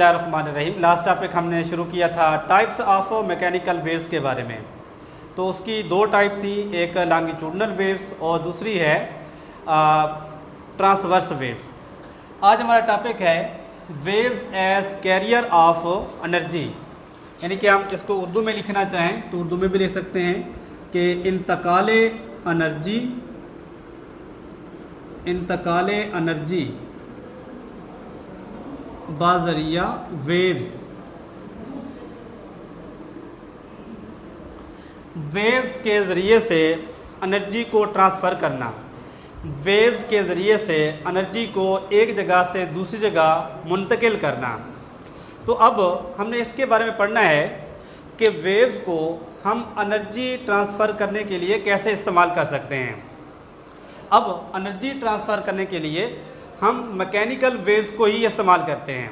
बिस्मिल्लाहिर्रहमानिर्रहीम। Last topic हमने शुरू किया था टाइप्स ऑफ मैकेनिकल वेव्स के बारे में। तो उसकी दो टाइप थी, एक लॉन्गिट्यूडनल वेव्स और दूसरी है ट्रांसवर्स वेव्स। आज हमारा टॉपिक है waves as carrier of energy, यानी कि हम इसको उर्दू में लिखना चाहें तो उर्दू में भी लिख सकते हैं कि इंतकाले एनर्जी बाज़रिया वेव्स के ज़रिए से एनर्जी को ट्रांसफ़र करना, वेव्स के ज़रिए से एनर्जी को एक जगह से दूसरी जगह मुंतकिल करना। तो अब हमने इसके बारे में पढ़ना है कि वेव्स को हम एनर्जी ट्रांसफ़र करने के लिए कैसे इस्तेमाल कर सकते हैं। अब एनर्जी ट्रांसफ़र करने के लिए हम मैकेनिकल वेव्स को ही इस्तेमाल करते हैं।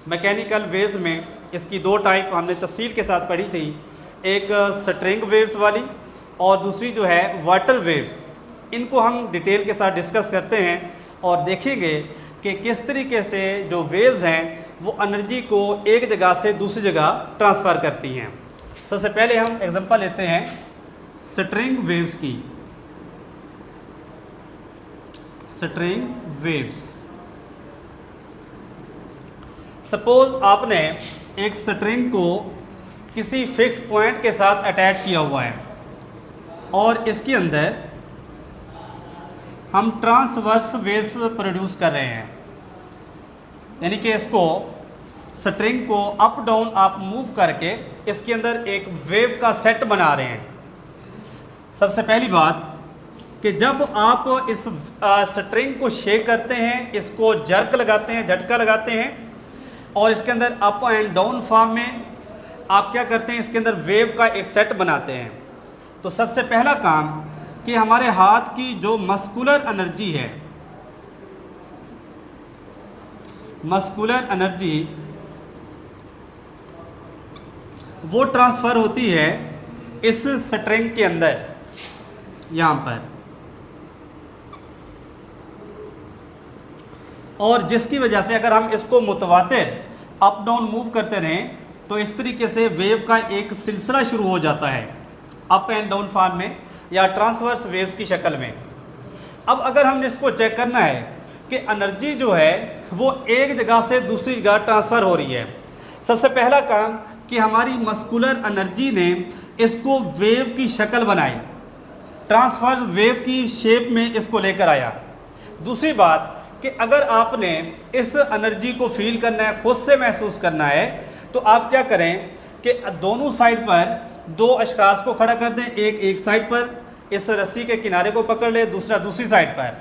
मैकेनिकल वेव्स में इसकी दो टाइप हमने तफसील के साथ पढ़ी थी, एक स्ट्रिंग वेव्स वाली और दूसरी जो है वाटर वेव्स। इनको हम डिटेल के साथ डिस्कस करते हैं और देखेंगे कि किस तरीके से जो वेव्स हैं वो एनर्जी को एक जगह से दूसरी जगह ट्रांसफ़र करती हैं। सबसे पहले हम एग्जांपल लेते हैं स्ट्रिंग वेव्स की। स्ट्रिंग वेव्स, सपोज आपने एक स्ट्रिंग को किसी फिक्स पॉइंट के साथ अटैच किया हुआ है और इसके अंदर हम ट्रांसवर्स वेव्स प्रोड्यूस कर रहे हैं, यानी कि इसको स्ट्रिंग को अप डाउन आप मूव करके इसके अंदर एक वेव का सेट बना रहे हैं। सबसे पहली बात कि जब आप इस स्ट्रिंग को शेक करते हैं, इसको जर्क लगाते हैं, झटका लगाते हैं और इसके अंदर अप एंड डाउन फॉर्म में आप क्या करते हैं, इसके अंदर वेव का एक सेट बनाते हैं। तो सबसे पहला काम कि हमारे हाथ की जो मस्कुलर एनर्जी है, मस्कुलर एनर्जी वो ट्रांसफ़र होती है इस स्ट्रिंग के अंदर, यहाँ पर, और जिसकी वजह से अगर हम इसको मुतवातिर अप डाउन मूव करते रहें तो इस तरीके से वेव का एक सिलसिला शुरू हो जाता है अप एंड डाउन फॉर्म में या ट्रांसवर्स वेव्स की शक्ल में। अब अगर हमने इसको चेक करना है कि एनर्जी जो है वो एक जगह से दूसरी जगह ट्रांसफ़र हो रही है, सबसे पहला काम कि हमारी मस्कुलर एनर्जी ने इसको वेव की शक्ल बनाई, ट्रांसफर वेव की शेप में इसको लेकर आया। दूसरी बात कि अगर आपने इस एनर्जी को फील करना है, खुद से महसूस करना है, तो आप क्या करें कि दोनों साइड पर दो अशखास को खड़ा कर दें, एक साइड पर इस रस्सी के किनारे को पकड़ ले, दूसरा दूसरी साइड पर।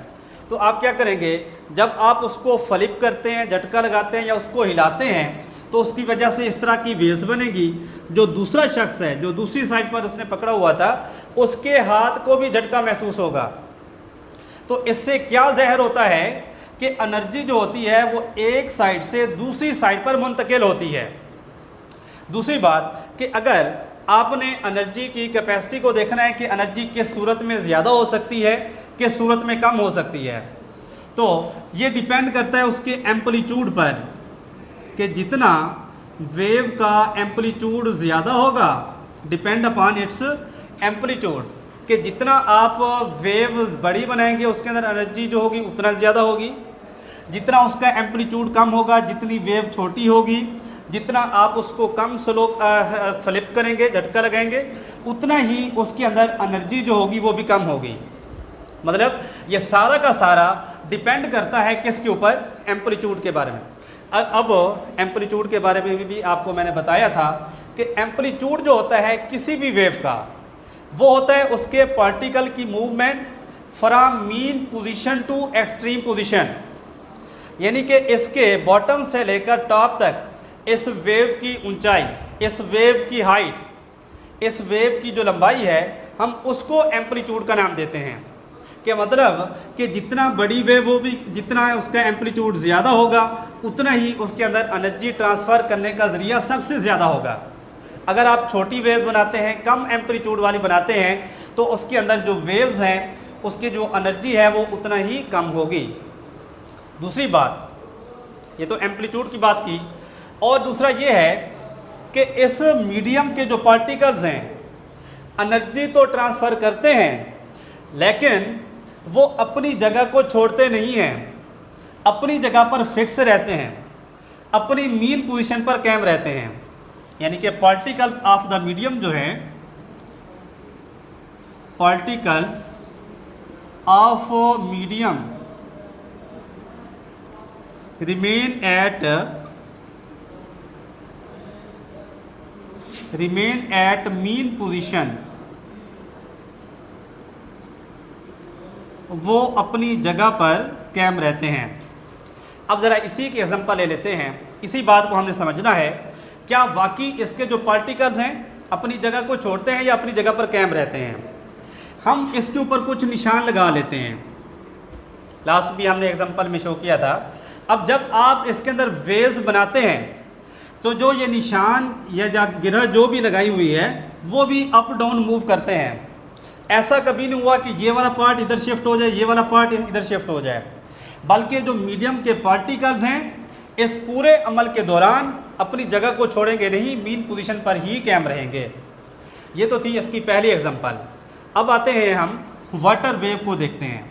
तो आप क्या करेंगे, जब आप उसको फ्लिप करते हैं, झटका लगाते हैं या उसको हिलाते हैं तो उसकी वजह से इस तरह की वेव्स बनेगी। जो दूसरा शख्स है जो दूसरी साइड पर उसने पकड़ा हुआ था उसके हाथ को भी झटका महसूस होगा। तो इससे क्या ज़ाहिर होता है कि एनर्जी जो होती है वो एक साइड से दूसरी साइड पर मुंतकिल होती है। दूसरी बात कि अगर आपने एनर्जी की कैपेसिटी को देखना है कि एनर्जी किस सूरत में ज़्यादा हो सकती है, किस सूरत में कम हो सकती है, तो ये डिपेंड करता है उसके एम्पलीट्यूड पर कि जितना वेव का एम्पलीट्यूड ज़्यादा होगा, डिपेंड अपॉन इट्स एम्पलीट्यूड, कि जितना आप वेव बड़ी बनाएंगे उसके अंदर एनर्जी जो होगी उतना ज़्यादा होगी, जितना उसका एम्पलीट्यूड कम होगा, जितनी वेव छोटी होगी, जितना आप उसको कम स्लोप फ्लिप करेंगे, झटका लगाएंगे, उतना ही उसके अंदर एनर्जी जो होगी वो भी कम होगी। मतलब ये सारा का सारा डिपेंड करता है किसके ऊपर, एम्पलीट्यूड के बारे में। अब एम्पलीट्यूड के बारे में भी आपको मैंने बताया था कि एम्पलीट्यूड जो होता है किसी भी वेव का वो होता है उसके पार्टिकल की movement from mean position to extreme position, यानी कि इसके बॉटम से लेकर टॉप तक इस वेव की ऊंचाई, इस वेव की हाइट, इस वेव की जो लंबाई है हम उसको एम्पलीट्यूड का नाम देते हैं। कि मतलब कि जितना बड़ी वेव होगी, जितना उसका एम्पलीट्यूड ज़्यादा होगा उतना ही उसके अंदर एनर्जी ट्रांसफ़र करने का ज़रिया सबसे ज़्यादा होगा। अगर आप छोटी वेव बनाते हैं, कम एम्पलीट्यूड वाली बनाते हैं, तो उसके अंदर जो वेव्स हैं उसकी जो एनर्जी है वो उतना ही कम होगी। दूसरी बात, ये तो एम्पलीट्यूड की बात की। और दूसरा ये है कि इस मीडियम के जो पार्टिकल्स हैं एनर्जी तो ट्रांसफ़र करते हैं, लेकिन वो अपनी जगह को छोड़ते नहीं हैं, अपनी जगह पर फिक्स रहते हैं, अपनी मीन पोजीशन पर कायम रहते हैं। यानी कि पार्टिकल्स ऑफ द मीडियम जो है, particles of medium remain at mean position, वो अपनी जगह पर कायम रहते हैं। अब ज़रा इसी के एग्जांपल ले लेते हैं। इसी बात को हमने समझना है, क्या वाकई इसके जो पार्टिकल्स हैं अपनी जगह को छोड़ते हैं या अपनी जगह पर कायम रहते हैं। हम इसके ऊपर कुछ निशान लगा लेते हैं, लास्ट भी हमने एग्जांपल में शो किया था। अब जब आप इसके अंदर वेव्स बनाते हैं तो जो ये निशान या गिरह जो भी लगाई हुई है वो भी अप डाउन मूव करते हैं। ऐसा कभी नहीं हुआ कि ये वाला पार्ट इधर शिफ्ट हो जाए, ये वाला पार्ट इधर शिफ्ट हो जाए, बल्कि जो मीडियम के पार्टिकल्स हैं इस पूरे अमल के दौरान अपनी जगह को छोड़ेंगे नहीं, मीन पोजीशन पर ही कायम रहेंगे। ये तो थी इसकी पहली एग्जांपल। अब आते हैं हम वाटर वेव को देखते हैं।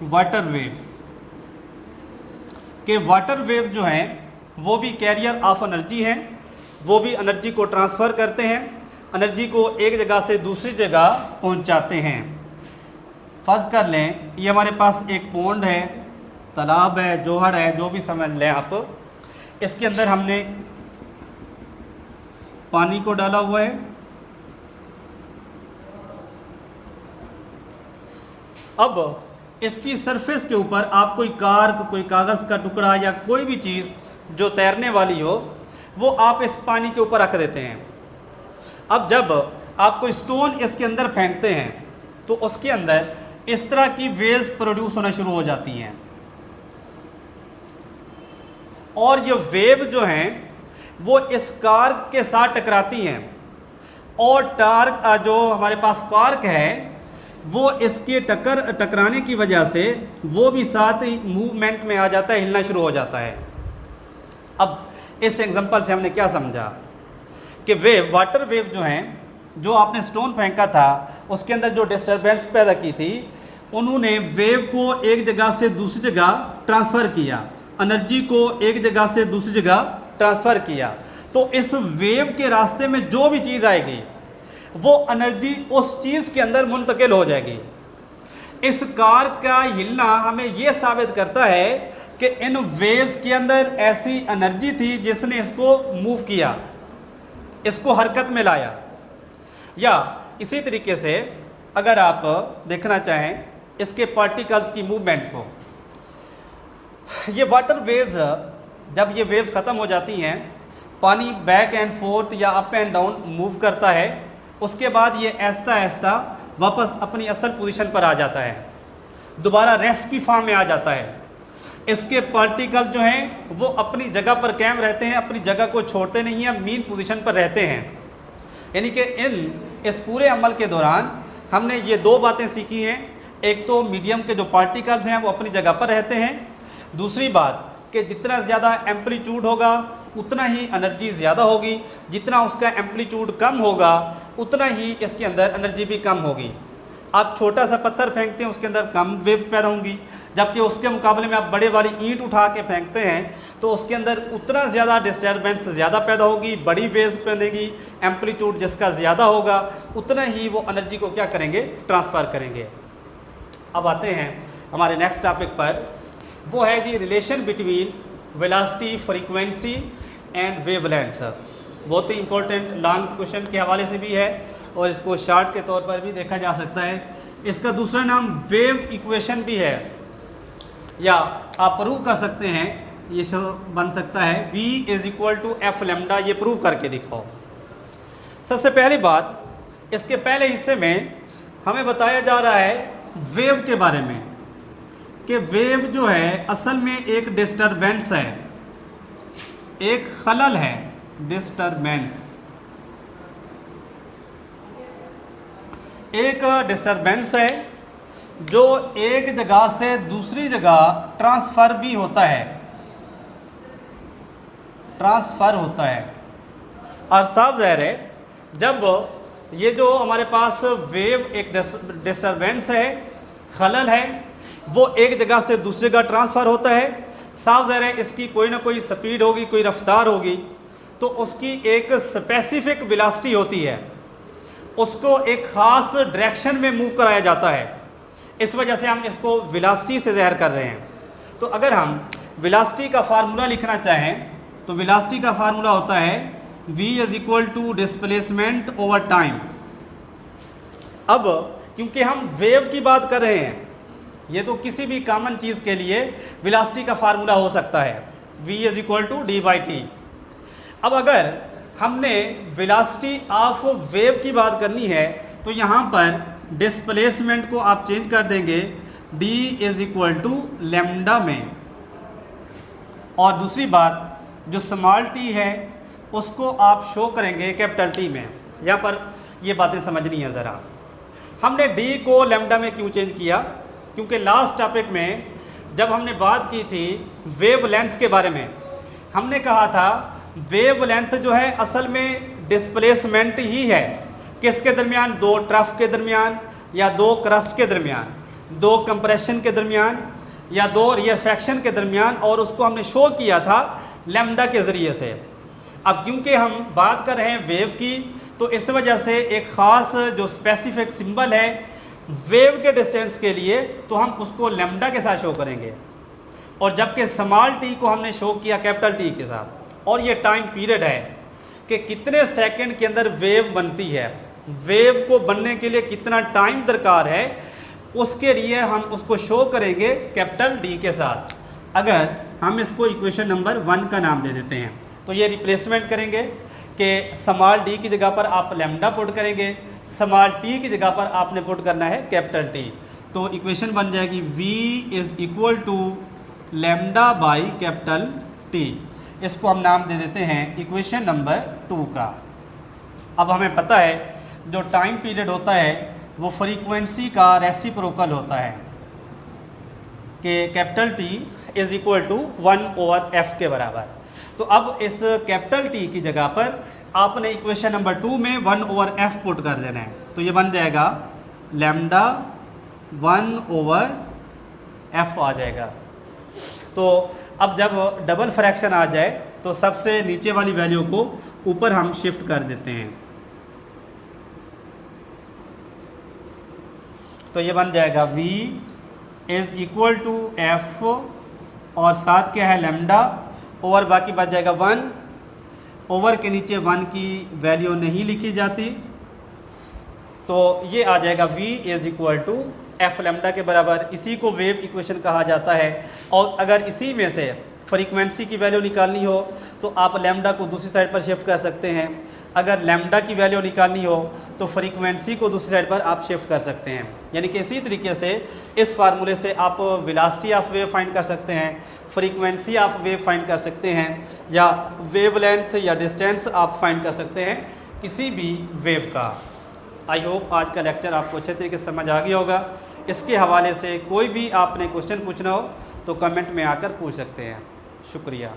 वाटर वेव्स के वाटर वेव जो हैं वो भी कैरियर ऑफ एनर्जी हैं, वो भी एनर्जी को ट्रांसफ़र करते हैं, एनर्जी को एक जगह से दूसरी जगह पहुंचाते हैं। फर्ज कर लें ये हमारे पास एक पोंड है, तालाब है, जोहड़ है, जो भी समझ लें आप। इसके अंदर हमने पानी को डाला हुआ है। अब इसकी सरफेस के ऊपर आप कोई कार्क, कोई कागज़ का टुकड़ा या कोई भी चीज़ जो तैरने वाली हो वो आप इस पानी के ऊपर रख देते हैं। अब जब आप कोई स्टोन इसके अंदर फेंकते हैं तो उसके अंदर इस तरह की वेव्स प्रोड्यूस होना शुरू हो जाती हैं, और ये वेव जो हैं वो इस कार्क के साथ टकराती हैं, और टार्क जो हमारे पास कार्क है वो इसके टकराने की वजह से वो भी साथ ही मूवमेंट में आ जाता है, हिलना शुरू हो जाता है। अब इस एग्जांपल से हमने क्या समझा कि वेव, वाटर वेव जो हैं, जो आपने स्टोन फेंका था उसके अंदर जो डिस्टर्बेंस पैदा की थी, उन्होंने वेव को एक जगह से दूसरी जगह ट्रांसफ़र किया, एनर्जी को एक जगह से दूसरी जगह ट्रांसफ़र किया। तो इस वेव के रास्ते में जो भी चीज़ आएगी वो एनर्जी उस चीज़ के अंदर मुंतकिल हो जाएगी। इस कार का हिलना हमें ये साबित करता है कि इन वेव्स के अंदर ऐसी एनर्जी थी जिसने इसको मूव किया, इसको हरकत में लाया। या इसी तरीके से अगर आप देखना चाहें इसके पार्टिकल्स की मूवमेंट को, ये वाटर वेव्स जब ये वेव्स ख़त्म हो जाती हैं, पानी बैक एंड फोर्थ या अप एंड डाउन मूव करता है, उसके बाद ये आहिस्ता आहिस्ता वापस अपनी असल पोजीशन पर आ जाता है, दोबारा रेस्ट की फॉर्म में आ जाता है। इसके पार्टिकल जो हैं वो अपनी जगह पर कायम रहते हैं, अपनी जगह को छोड़ते नहीं हैं, मीन पोजीशन पर रहते हैं। यानी कि इस पूरे अमल के दौरान हमने ये दो बातें सीखी हैं। एक तो मीडियम के जो पार्टिकल्स हैं वो अपनी जगह पर रहते हैं, दूसरी बात कि जितना ज़्यादा एम्पलीट्यूड होगा उतना ही एनर्जी ज़्यादा होगी, जितना उसका एम्पलीट्यूड कम होगा उतना ही इसके अंदर एनर्जी भी कम होगी। आप छोटा सा पत्थर फेंकते हैं उसके अंदर कम वेव्स पैदा होंगी, जबकि उसके मुकाबले में आप बड़े वाली ईंट उठा के फेंकते हैं तो उसके अंदर उतना ज़्यादा डिस्टर्बेंस ज़्यादा पैदा होगी, बड़ी वेव्स बनेगी, एम्पलीट्यूड जिसका ज़्यादा होगा उतना ही वो एनर्जी को क्या करेंगे, ट्रांसफ़र करेंगे। अब आते हैं हमारे नेक्स्ट टॉपिक पर, वो है जी relation between velocity, frequency and wavelength. बहुत ही इंपॉर्टेंट लॉन्ग क्वेश्चन के हवाले से भी है और इसको शार्ट के तौर पर भी देखा जा सकता है। इसका दूसरा नाम वेव इक्वेशन भी है, या आप प्रूव कर सकते हैं, ये सब बन सकता है V = F लैम्डा, ये प्रूव करके दिखाओ। सबसे पहली बात, इसके पहले हिस्से में हमें बताया जा रहा है वेव के बारे में कि वेव जो है असल में एक डिस्टरबेंस है, एक खलल है, डिस्टरबेंस, एक डिस्टरबेंस है जो एक जगह से दूसरी जगह ट्रांसफ़र भी होता है। ट्रांसफ़र होता है। और साफ ज़ाहिर है जब ये जो हमारे पास वेव एक डिस्टरबेंस है, खलल है, वो एक जगह से दूसरी जगह ट्रांसफ़र होता है, साफ ज़ाहिर है इसकी कोई ना कोई स्पीड होगी, कोई रफ्तार होगी, तो उसकी एक स्पेसिफिक वेलोसिटी होती है, उसको एक ख़ास डायरेक्शन में मूव कराया जाता है। इस वजह से हम इसको वेलोसिटी से ज़ाहिर कर रहे हैं। तो अगर हम वेलोसिटी का फार्मूला लिखना चाहें तो वेलोसिटी का फार्मूला होता है v is equal to displacement over time. अब क्योंकि हम वेव की बात कर रहे हैं, ये तो किसी भी कॉमन चीज़ के लिए वेलोसिटी का फार्मूला हो सकता है, v is equal to d/t। अब अगर हमने वेलोसिटी ऑफ वेव की बात करनी है तो यहाँ पर डिस्प्लेसमेंट को आप चेंज कर देंगे d is equal to lambda में, और दूसरी बात जो स्मॉल t है उसको आप शो करेंगे कैपिटल T में। यहाँ पर ये बातें समझनी है ज़रा। हमने d को लैम्डा में क्यों चेंज किया? क्योंकि लास्ट टॉपिक में जब हमने बात की थी वेव लेंथ के बारे में, हमने कहा था वेव लेंथ जो है असल में डिस्प्लेसमेंट ही है। किसके दरमियान? दो ट्रफ के दरमियान, या दो क्रस्ट के दरमियान, दो कंप्रेशन के दरमियान, या दो रिएफेक्शन के दरमियान, और उसको हमने शो किया था लैम्डा के ज़रिए से। अब क्योंकि हम बात कर रहे हैं वेव की, तो इस वजह से एक ख़ास जो स्पेसिफिक सिंबल है वेव के डिस्टेंस के लिए, तो हम उसको लैम्डा के साथ शो करेंगे, और जबकि स्मॉल t को हमने शो किया कैपिटल T के साथ। और ये टाइम पीरियड है कि कितने सेकंड के अंदर वेव बनती है, वेव को बनने के लिए कितना टाइम दरकार है, उसके लिए हम उसको शो करेंगे कैपिटल D के साथ। अगर हम इसको इक्वेशन नंबर 1 का नाम दे देते हैं तो ये रिप्लेसमेंट करेंगे कि स्मॉल d की जगह पर आप लैम्डा पुट करेंगे, स्मॉल t की जगह पर आपने पुट करना है कैपिटल T। तो इक्वेशन बन जाएगी v is equal to lambda by capital T। इसको हम नाम दे देते हैं इक्वेशन नंबर 2 का। अब हमें पता है जो टाइम पीरियड होता है वो फ्रीक्वेंसी का रेसिप्रोकल होता है कि capital T is equal to 1/f के बराबर। तो अब इस कैपिटल T की जगह पर आपने इक्वेशन नंबर 2 में 1/f पुट कर देना है, तो ये बन जाएगा लैम्डा 1/f आ जाएगा। तो अब जब डबल फ्रैक्शन आ जाए तो सबसे नीचे वाली वैल्यू को ऊपर हम शिफ्ट कर देते हैं, तो ये बन जाएगा v is equal to f, और साथ क्या है लैम्डा, ओवर बाकी बच जाएगा 1, ओवर के नीचे 1 की वैल्यू नहीं लिखी जाती, तो ये आ जाएगा v is equal to F lambda के बराबर। इसी को वेव इक्वेशन कहा जाता है। और अगर इसी में से फ्रीक्वेंसी की वैल्यू निकालनी हो तो आप लैम्डा को दूसरी साइड पर शिफ्ट कर सकते हैं, अगर लैम्डा की वैल्यू निकालनी हो तो फ्रीक्वेंसी को दूसरी साइड पर आप शिफ्ट कर सकते हैं। यानी कि इसी तरीके से इस फार्मूले से आप वेलोसिटी ऑफ वेव फाइंड कर सकते हैं, फ्रीक्वेंसी ऑफ वेव फाइंड कर सकते हैं, या वेवलेंथ या डिस्टेंस आप फाइंड कर सकते हैं किसी भी वेव का। आई होप आज का लेक्चर आपको अच्छे तरीके से समझ आ गया होगा। इसके हवाले से कोई भी आपने क्वेश्चन पूछना हो तो कमेंट में आकर पूछ सकते हैं। शुक्रिया।